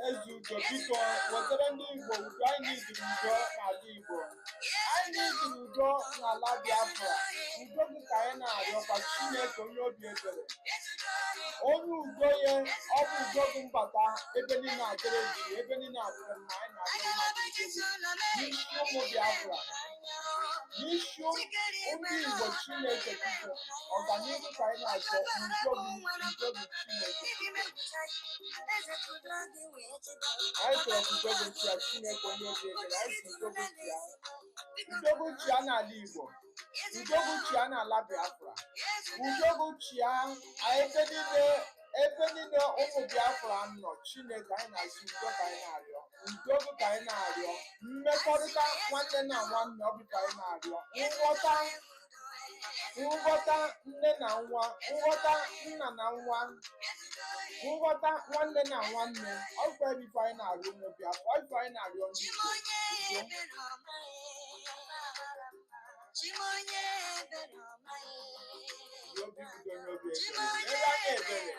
Ezugo biko wetara ndị Igbo udo. Anyị jiri udo n'ala Igbo, anyị jiri udo n'ala Biafra. Udo gị ka anyị na-arịọ ka Chineke onye obi ebere, onye udo ya, ọ bụ udo gị mbata ebe niile adịrị ji, ebe niile adịrị mma. Anyị na-arịọ n'isi ụmụ Biafra, n'isi ndị Igbo, Chineke biko ọganihu ka anyị na-achọ. Udo gị Chineke, anyị chọrọ ka udo gị chia Chineke onye obi ebere. Anyị si udo gị chia n'ala Igbo, udo gị chia n'ala Biafra, udo gị chia ebe niile ụmụ Biafra nọ. Chineke anyị na-asị udo ka anyị na-arịọ, udo gị ka anyị na-arịọ, mmekọrịta nwanne na nwanne, ọ bụ ka anyị na-arịọ, nghọta nne na nwa, nghọta nna na nwa, nghọta nwanne na nwanne. Ọ bụ ebe ife anyị na-arịọ ụmụ Biafra, ọ bụ anyị na-arịọ ndị Igbo obi bido n'obi ebere, mere anyị ebere,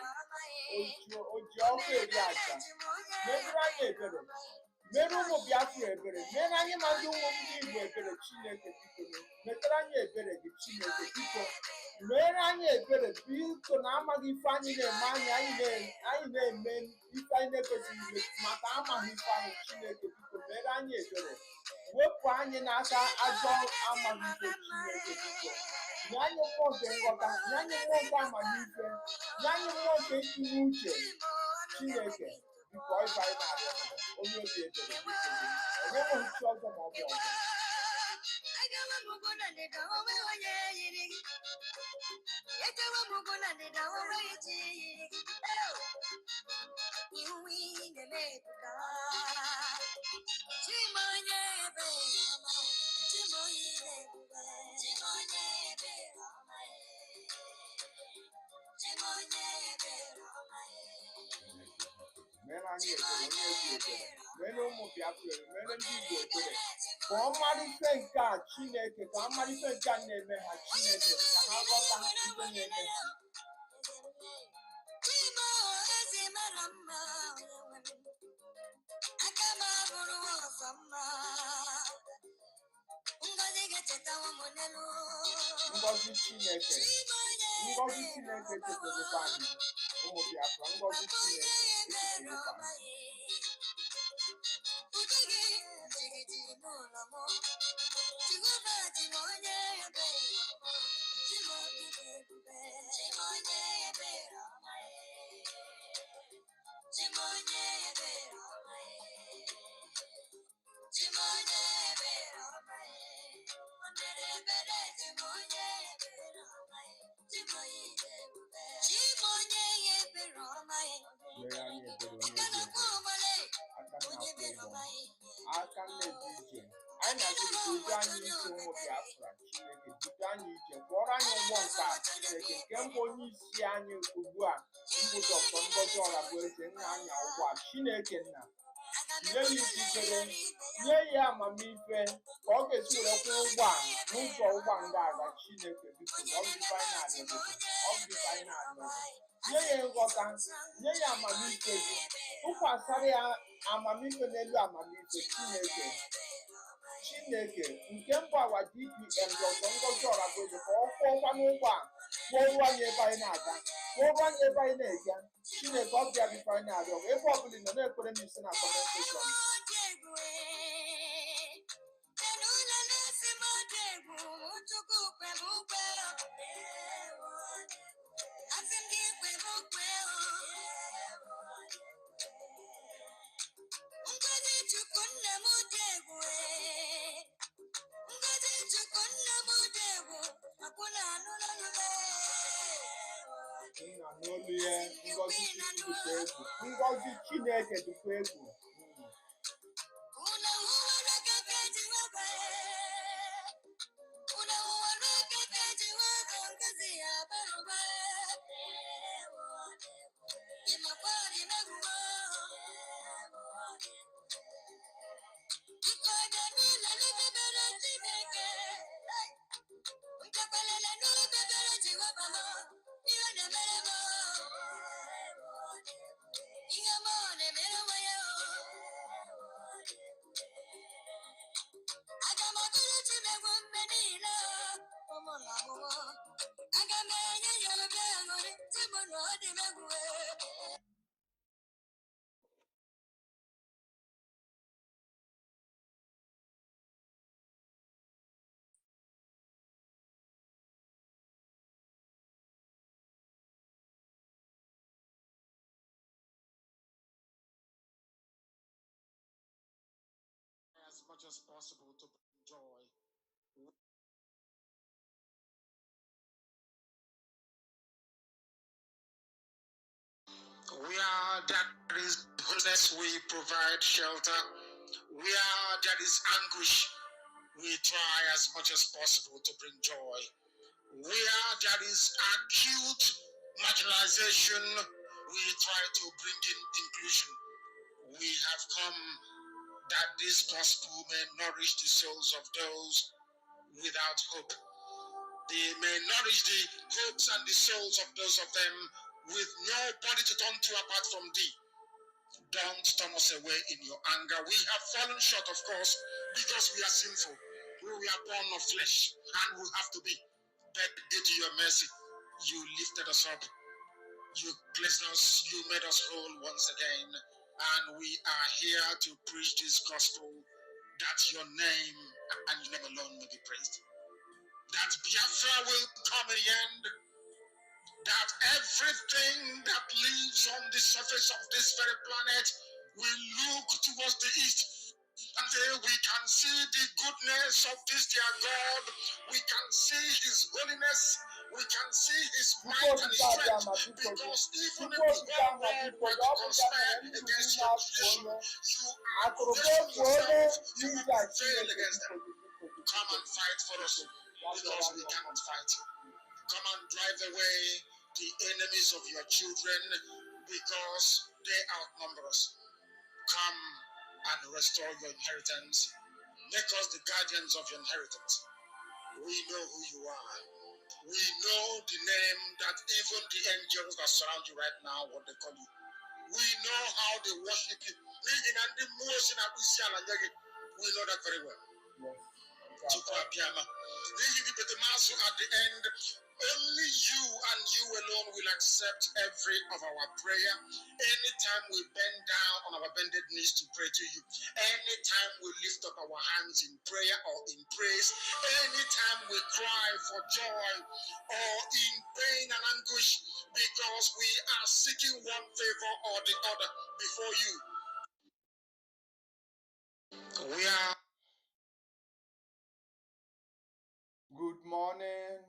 oji ọkụ eri aja, mebere anyị ebere, mere ụmụ Biafra ebere, mere anyị ma ndị ụmụ ndị Igbo ebere. Chineke biko metere anyị ebere gị. Chineke biko mere anyị ebere, biko na amaghị ife anyị na-eme, anyị na-eme ife anyị na-ekwesịghị ime maka amaghị ife anyị. Chineke biko mere anyị ebere, wepụ anyị n'aka ajọ amaghị ife. Chineke biko nye anyị mmụọ nke nghọta, nye anyị mmụọ nke amamife, nye anyị mmụọ nke itinye uche. Chineke biko ife anyị na-arịọ onye obi ebere, onye nweghị ọzọ ma ọ bụ ọzọ. Mere anyị ebere, onye obi ebere, mere ụmụ Biafra, mere ndị Igbo ebere, ka ọ mara ife nke a. Chineke ka ọ mara ife nke a na-eme ha. Chineke ka ha ghọta ife na-eme ha. Ngọzi Chineke, ngọzi Chineke echetaghịkwa anyị ụmụ Biafra. Ngọzi Chineke echetaghịkwa anyị. Aka na-edu ije anyị na-asị udo anyị ije ụmụ Biafra. Chineke duga anyị ije, kpọrọ anyị ụgbọ nke a. Chineke nke mbụ onye isi anyị ugbu a mbụ Dr. Ngozi Orabueze nna anya ụgbọ a. Chineke nna nye ya ikikere, nye ya amamife ka ọ ga-esi were kwụọ ụgbọ a n'ụzọ ụgbọ nga aga. Chineke biko ọ bụ ife anyị na-arịọ, ọ bụ ife anyị na-arịọ. Nye ya nghọta, nye ya amamife gị, tụkwasara ya amamife n'elu amamife. Chineke nke mbụ awa DPM Dr. Ngozi Orabueze ka ọ kwụọkwa n'ụgbọ a, kwụọrụ anyị ebe anyị na-aga, kwụọrụ anyị ebe anyị na-ega. Chineke ọ bịa ife anyị na-arịọ, ebe ọ bụla nọ na-ekwere m isi na comment section. Nna n'olu ya, ngọzi dịkwa egwu, ngọzi Chineke dịkwa egwu. as much as possible to bring joy. Where there is homeless, we provide shelter. Where there is anguish, we try as much as possible to bring joy. Where there is acute marginalization, we try to bring in inclusion. We have come that this gospel may nourish the souls of those without hope. They may nourish the hopes and the souls of those of them with nobody to turn to apart from thee. Don't turn us away in your anger. We have fallen short, of course, because we are sinful. We are born of flesh, and we have to be. But due to your mercy, you lifted us up. You blessed us. You made us whole once again. And we are here to preach this gospel that your name and your name alone may be praised. That Biafra will come in the end. That everything that lives on the surface of this very planet will look towards the east until we can see the goodness of this dear God. We can see his holiness. We can see his might and his strength. Because even if the whole world were to conspire against your creation, you are creation yourself. You will prevail against them. Come and fight for us because we cannot fight. Come and drive away the enemies of your children because they outnumber us. Come and restore your inheritance. Make us the guardians of your inheritance. We know who you are. We know the name that even the angels that surround you right now, what they call you. We know how they worship you. We know that very well. At the end, only you and you alone will accept every of our prayer. Anytime we bend down on our bended knees to pray to you, anytime we lift up our hands in prayer or in praise, anytime we cry for joy or in pain and anguish, because we are seeking one favor or the other before you. We are. Good morning,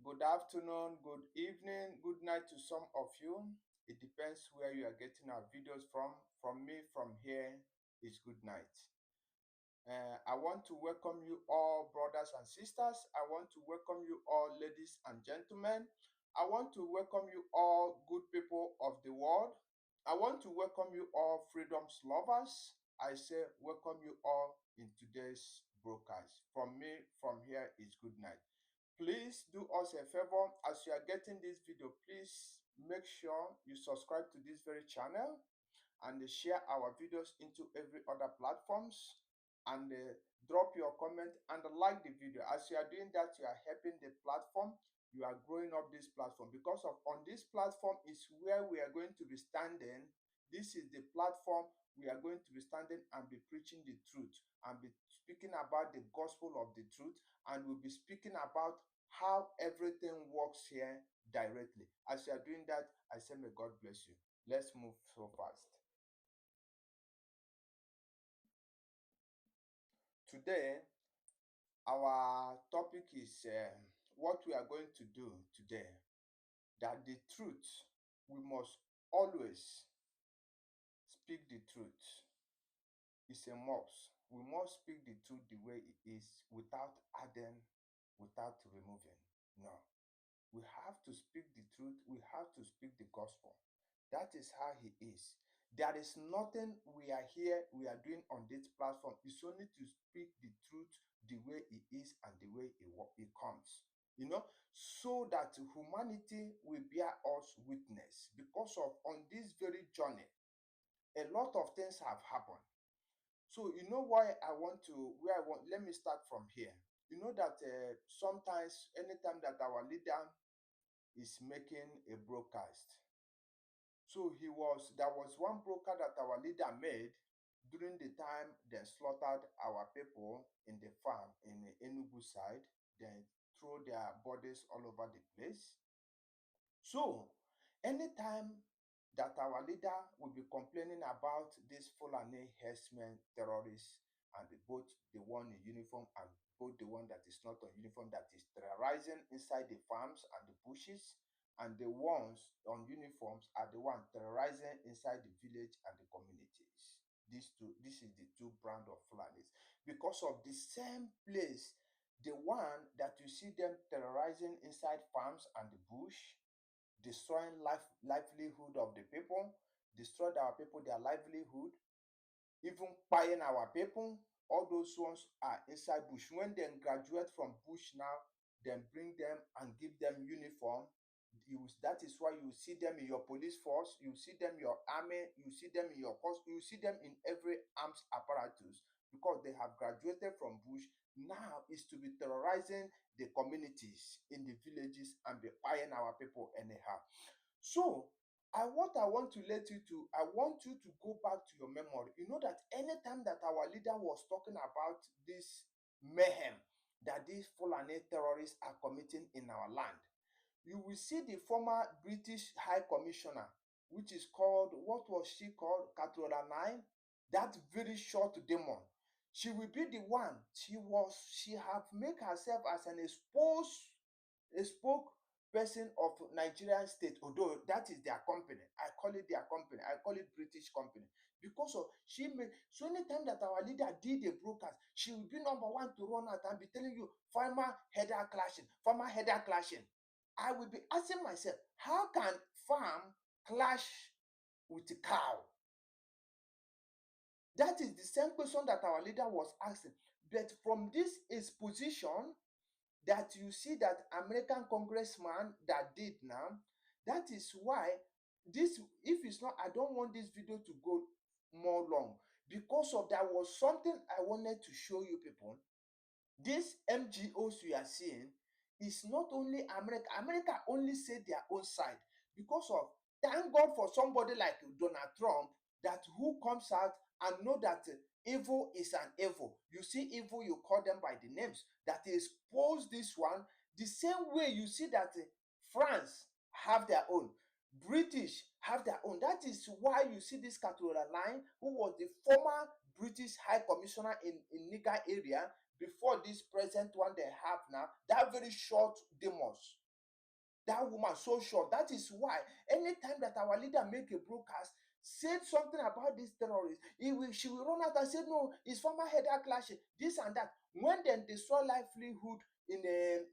good afternoon, good evening, good night to some of you. It depends where you are getting our videos from. From me, from here, is good night. I want to welcome you all, brothers and sisters. I want to welcome you all, ladies and gentlemen. I want to welcome you all, good people of the world. I want to welcome you all, freedoms lovers. I say welcome you all in today's broadcast. From me, from here is good night. Please do us a favor. As you are getting this video, please make sure you subscribe to this very channel and share our videos into every other platforms, and drop your comment and like the video. As you are doing that, you are helping the platform. You are growing up this platform, because of on this platform is where we are going to be standing. This is the platform we are going to be standing and be preaching the truth and be speaking about the gospel of the truth, and we'll be speaking about how everything works here directly. As you are doing that, I say may God bless you. Let's move so fast. Today, our topic is what we are going to do today. That the truth, we must always speak the truth. It's a must. We must speak the truth the way it is, without adding, without removing. No. We have to speak the truth. We have to speak the gospel. That is how he is. There is nothing we are here, we are doing on this platform. It's only to speak the truth the way it is and the way it comes. So that humanity will bear us witness. Because of on this very journey, a lot of things have happened. So you know why I want to, where I want, let me start from here. You know that sometimes, anytime that our leader is making a broadcast, so there was one broadcast that our leader made during the time they slaughtered our people in the farm in the Enugu side, then throw their bodies all over the place. So, anytime that our leader will be complaining about this Fulani herdsmen terrorists, and both the one in uniform and both the one that is not on uniform, that is terrorizing inside the farms and the bushes, and the ones on uniforms are the one terrorizing inside the village and the communities. This is the two brand of Fulanis. Because of the same place, the one that you see them terrorizing inside farms and the bush, destroying livelihood of the people, destroyed our people, their livelihood, even buying our people. All those ones are inside bush. When they graduate from bush now, then bring them and give them uniform. That is why you see them in your police force, you see them in your army, you see them in your coast, you see them in every arms apparatus, because they have graduated from bush. Now is to be terrorizing the communities in the villages and be buying our people anyhow. So, I want to let you to, I want you to go back to your memory. You know that anytime that our leader was talking about this mayhem that these Fulani terrorists are committing in our land, you will see the former British High Commissioner, which is called, what was she called? Catriona 9, that very short demon. She will be the one. She have made herself as an a spokesperson of Nigerian state, although that is their company. I call it their company. I call it British company. Because of she made, so anytime that our leader did a broadcast, she will be number one to run out and be telling you farmer header clashing. I will be asking myself, how can farm clash with cow? That is the same question that our leader was asking. But from this exposition that you see that American congressman that did now, that is why this, if it's not, I don't want this video to go more long, because of that was something I wanted to show you people. These MGOs we are seeing is not only America. America only say their own side because of, thank God for somebody like Donald Trump, that who comes out and know that evil is an evil. You see evil, you call them by the names. That expose this one the same way you see that France have their own. British have their own. That is why you see this Catriona Line, who was the former British High Commissioner in Niger area, before this present one they have now, that very short demos, that woman so short. That is why anytime that our leader make a broadcast, said something about this terrorist, she will run out and say, no, it's former header clashing, this and that. When they destroy livelihood in a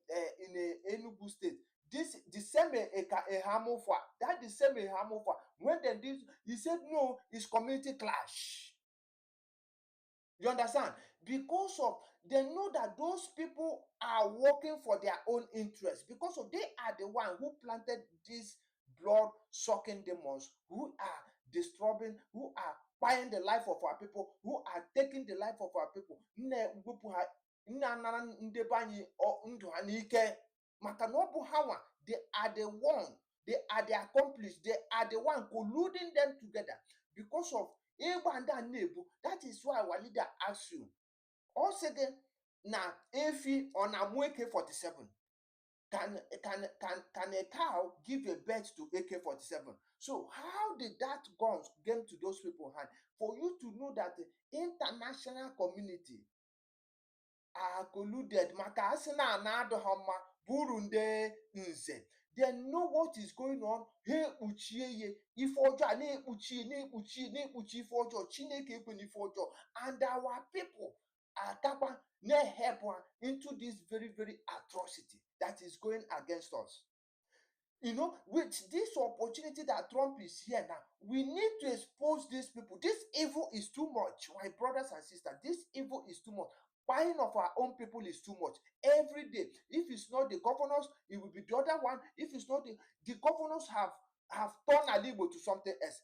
Enugu state, this the same a harmful, that the same a harmful. When they did, he said no, it's community clash. You understand? Because of, they know that those people are working for their own interest. Because of, they are the one who planted these blood sucking demons, who are disturbing, who are buying the life of our people, who are taking the life of our people. They are the one, they are the accomplice, they are the one colluding them together. Because of that is why our leader asks you, also again, now efi on a AK-47, can a cow give a birth to AK-47? So how did that guns get to those people hand? For you to know that the international community are colluded, maka asị na ana adịghị mma bụrụ nde nze. They know what is going on. Ha ekpuchie ihe ife ọjọọ a na-ekpuchi ife ọjọọ, Chineke ekwena ife ọjọọ, and our people are takwa na-help into this very very atrocity that is going against us. You know, with this opportunity that Trump is here now, we need to expose these people. This evil is too much, my brothers and sisters. This evil is too much. Buying of our own people is too much. Every day, if it's not the governors, it will be the other one. If it's not the governors have have turned Alibo to something else.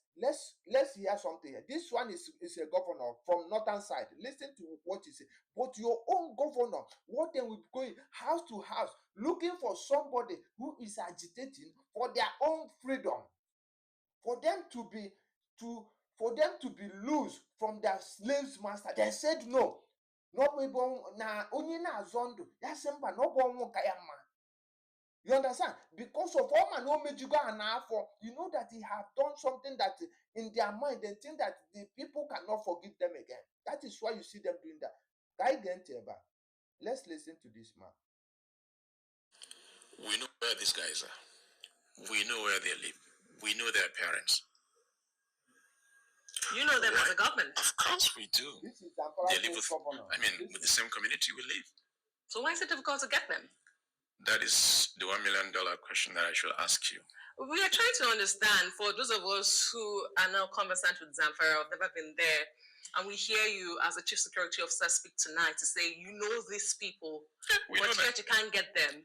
Let's hear something here. This one is a governor from northern side. Listen to what he said. But your own governor, what they will be going house to house, looking for somebody who is agitating for their own freedom, for them to be loose from their slaves master. They said no. Na onye na-azọ ndụ ya sị mba na ọ bụ ọnwụ ka ya mma. You understand? Because of all man mejigo and for you know that he have done something that in their mind they think that the people cannot forgive them again. That is why you see them doing that. Let's listen to this man. We know where these guys are. We know where they live. We know their parents. You know them as a government. Of course we do. This is they live with, with the same community we live. So why is it difficult to get them? That is the $1 million question that I should ask you. We are trying to understand, for those of us who are now conversant with Zamfara, have never been there, and we hear you as a chief security officer speak tonight to say you know these people, but yet you can't get them.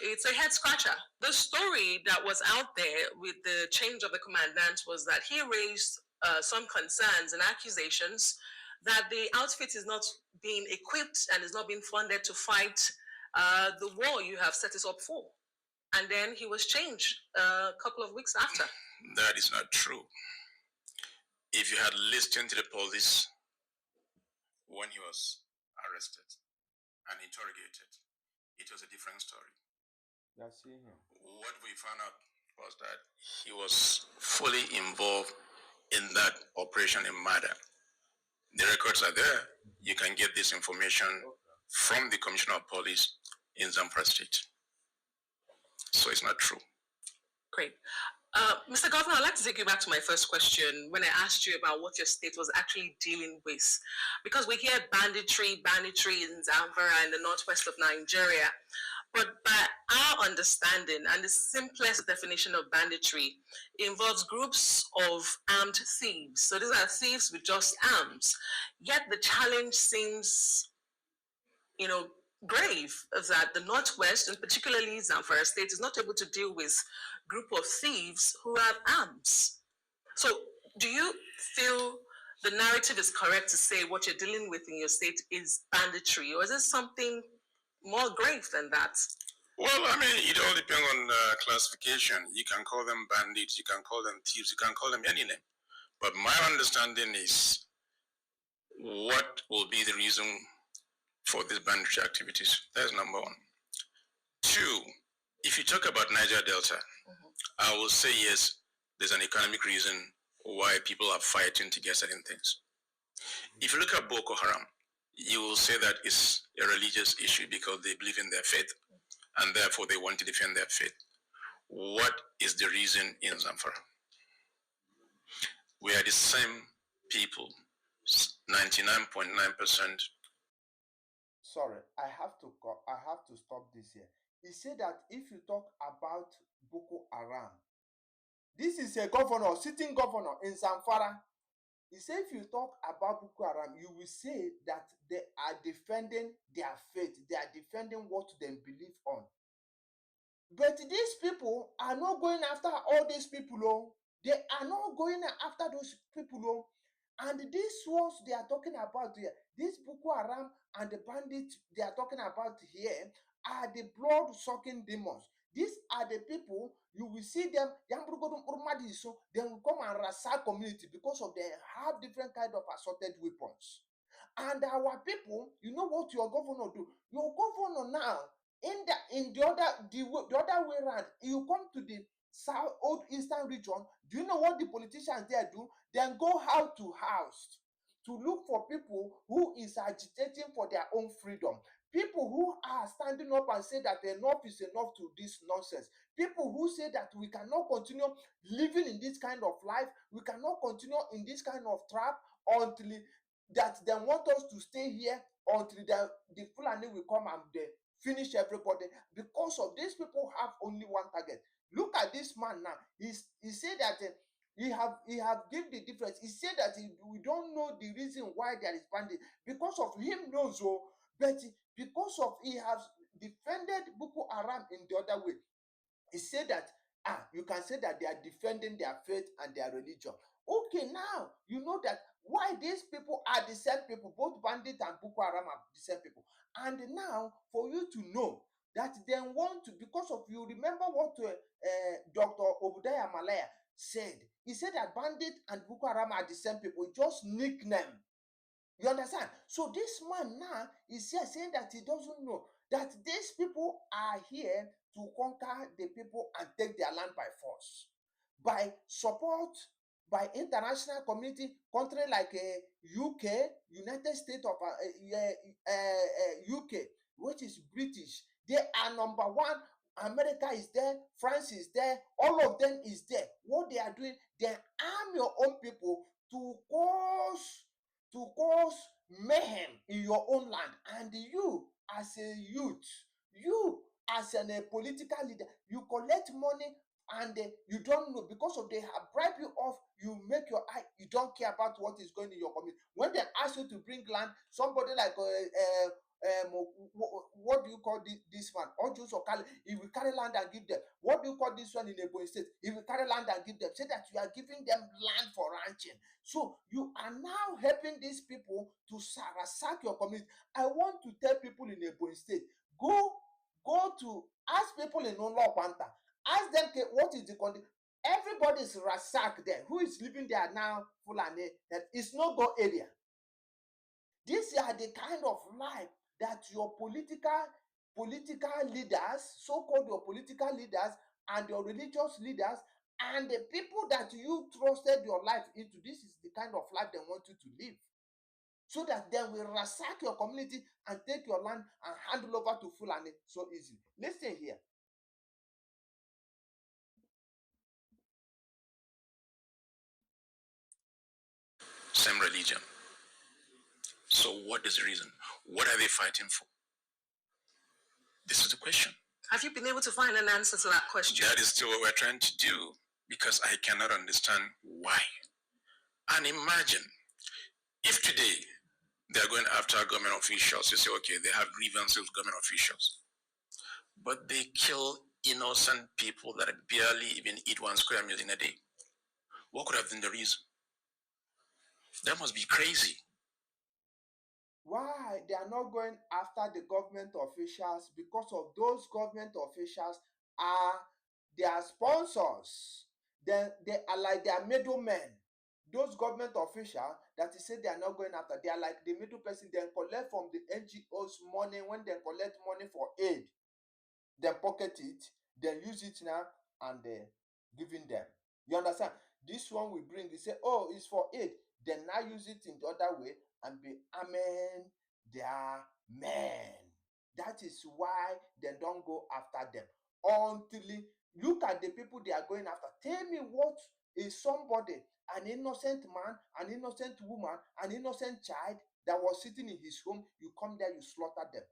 It's a head scratcher. The story that was out there with the change of the commandant was that he raised some concerns and accusations that the outfit is not being equipped and is not being funded to fight the war you have set us up for. And then he was changed a couple of weeks after. That is not true. If you had listened to the police when he was arrested and interrogated, it was a different story. What we found out was that he was fully involved in that operation in Mada. The records are there. You can get this information from the Commissioner of Police in Zamfara State. So it's not true. Great. Mr. Governor, I'd like to take you back to my first question when I asked you about what your state was actually dealing with. Because we hear banditry in Zamfara and the northwest of Nigeria. But by our understanding, and the simplest definition of banditry involves groups of armed thieves. So these are thieves with just arms. Yet the challenge seems, grave that the Northwest, and particularly Zamfara State, is not able to deal with a group of thieves who have arms. So do you feel the narrative is correct to say what you're dealing with in your state is banditry, or is it something more grave than that? Well, it all depends on classification. You can call them bandits, you can call them thieves, you can call them any name. But my understanding is what will be the reason for these banditry activities. That's number one. Two, if you talk about Niger Delta, I will say yes, there's an economic reason why people are fighting to get certain things. If you look at Boko Haram, you will say that it's a religious issue because they believe in their faith and therefore they want to defend their faith. What is the reason in Zamfara? We are the same people, 99.9%. Sorry, I have to stop this here. He said that if you talk about Boko Haram, this is a governor, sitting governor in Zamfara. He said if you talk about Boko Haram, you will say that they are defending their faith. They are defending what they believe on. But these people are not going after all these people. Oh. They are not going after those people. Oh. And these ones they are talking about here, this Boko Haram and the bandits they are talking about here are the blood-sucking demons. These are the people, you will see them, they will come and ransack community because of they have different kind of assorted weapons. And our people, you know what your governor do? Your governor now, in the other way around, you come to the South Old Eastern region. Do you know what the politicians there do? Then go house to house to look for people who is agitating for their own freedom. People who are standing up and say that enough is enough to this nonsense. People who say that we cannot continue living in this kind of life. We cannot continue in this kind of trap until that they want us to stay here until the Fulani will come and they finish everybody. Because of these people have only one target. Look at this man now. He said that he have given the difference. He said that we don't know the reason why there is bandit because of him knows, but because of he has defended Boko Haram in the other way. He said that You can say that they are defending their faith and their religion. Okay, now you know that why these people are the same people, both bandit and Boko Haram are the same people. And now for you to know that they want to, because of, you remember what Dr. Obadiah Malaya said. He said that bandit and Boko Haram are the same people, just nickname. You understand? So this man now is here saying that he doesn't know that these people are here to conquer the people and take their land by force. By support, by international community, country like UK, United States of UK, which is British, they are number one. America is there, France is there, all of them is there. What they are doing, they arm your own people to cause mayhem in your own land. And you as a youth, you as a political leader, you collect money and you don't know, because of they have bribed you off, you make your eye, you don't care about what is going in your community. When they ask you to bring land, somebody like what do you call this man? Ojus or Kali, he will carry land and give them. What do you call this one in Ebonyi State? He will carry land and give them. Say that you are giving them land for ranching. So you are now helping these people to sack your community. I want to tell people in Ebonyi State, go to ask people in Onlo Panta, ask them what is the condition. Everybody is ransacked there. Who is living there now? Fulani. It's no go area. These are the kind of life that your political leaders, so-called your political leaders and your religious leaders and the people that you trusted your life into, this is the kind of life they want you to live. So that they will ransack your community and take your land and hand it over to Fulani so easily. Listen here. Same religion. So what is the reason? What are they fighting for? This is the question. Have you been able to find an answer to that question? That is still what we're trying to do, because I cannot understand why. And imagine if today they're going after government officials, you say, okay, they have grievances with government officials, but they kill innocent people that barely even eat 1 square meal in a day. What could have been the reason? That must be crazy. Why they are not going after the government officials? Because of those government officials are their sponsors. Then they are like their middlemen. Those government officials that you say they are not going after, they are like the middle person. They collect from the NGOs money. When they collect money for aid, they pocket it, then use it now and giving them. You understand? This one we bring, they say, oh, it's for aid. Then now use it in the other way and be amen their men. That is why they don't go after them. Until look at the people they are going after. Tell me what is somebody, an innocent man, an innocent woman, an innocent child that was sitting in his home, you come there, you slaughter them.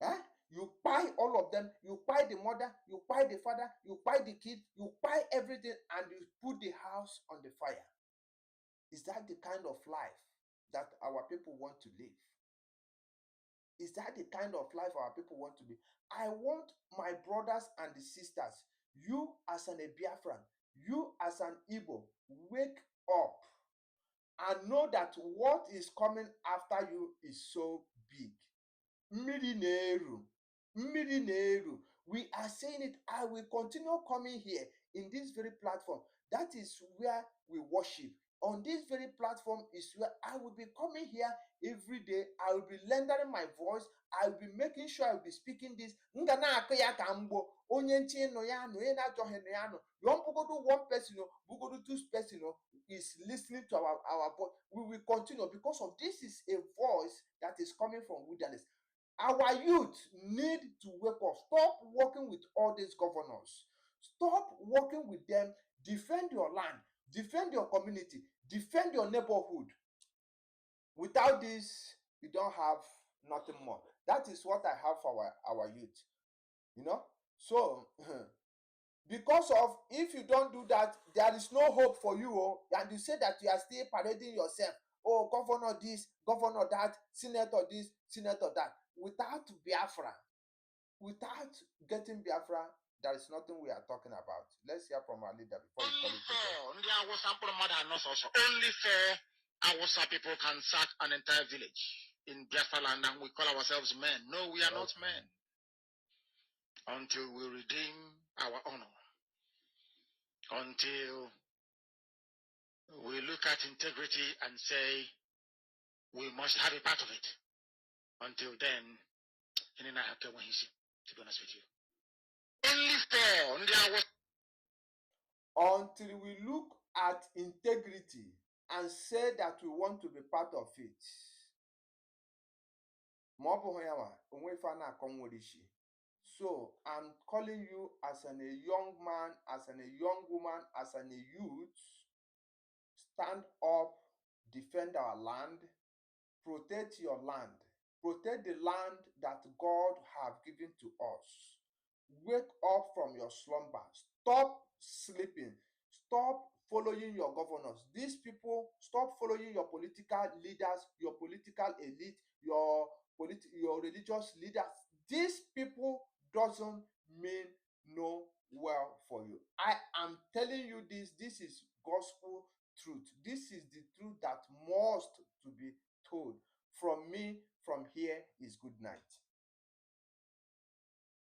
Eh? You buy all of them, you buy the mother, you buy the father, you buy the kid, you buy everything, and you put the house on the fire. Is that the kind of life that our people want to live? Is that the kind of life our people want to live? I want my brothers and the sisters, you as an Biafran, you as an Igbo, wake up and know that what is coming after you is so big. Mmiri na-eru. Mmiri na-eru. We are saying it. I will continue coming here in this very platform. That is where we worship. On this very platform is where I will be coming here every day. I will be lending my voice. I will be making sure I will be speaking this. Nga na-akụ ya ka mgbo. Onye nche nọ ya nọ, onye na-achọghị nọ ya nọ. Yon bugodo one person, bugodo two person is listening to our voice. We will continue because of this is a voice that is coming from wilderness. Our youth need to wake up. Stop working with all these governors. Stop working with them. Defend your land. Defend your community. Defend your neighborhood. Without this, you don't have nothing more. That is what I have for our youth. You know? So, because of, if you don't do that, there is no hope for you. And you say that you are still parading yourself. Oh, governor this, governor that, senator this, senator that. Without Biafra, without getting Biafra, That is nothing we are talking about. Let's hear from our leader before you call Only it fair. again. Only fair Awusa people can sack an entire village in Biafra land and we call ourselves men. No, we are not men. Until we redeem our honor. Until we look at integrity and say we must have a part of it. Until then, to be honest with you. Only fair. Until we look at integrity and say that we want to be part of it. So I'm calling you as a young man, as a young woman, as a youth, stand up, defend our land, protect your land, protect the land that God have given to us. Wake up from your slumber. Stop sleeping. Stop following your governors. These people, stop following your political leaders, your political elite, your religious leaders. These people doesn't mean no well for you. I am telling you this. This is gospel truth. This is the truth that must to be told. From me, from here is good night.